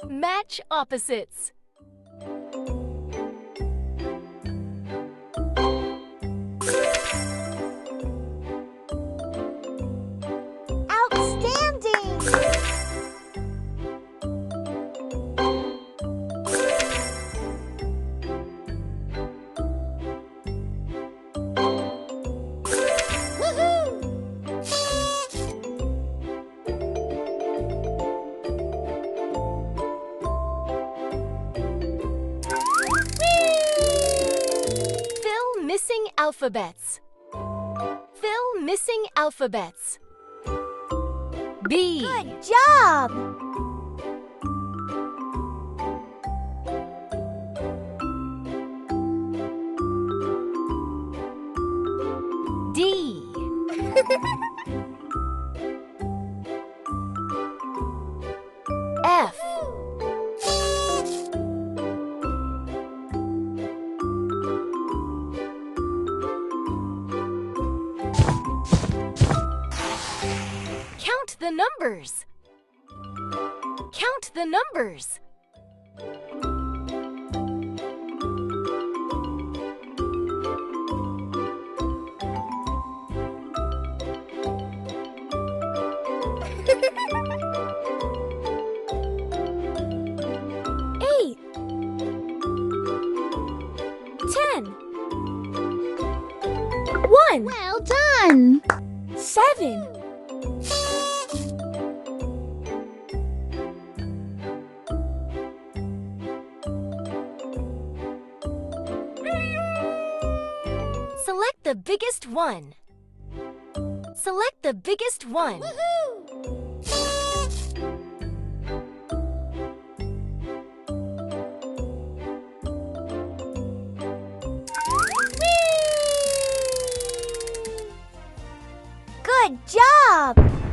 Match opposites. Outstanding! Fill missing alphabets. Fill missing alphabets. B. Good job! D. F. Count the numbers. Count the numbers. Eight. 10. 1. Well done. 7. 'Select the biggest one. Select the biggest one. Good job!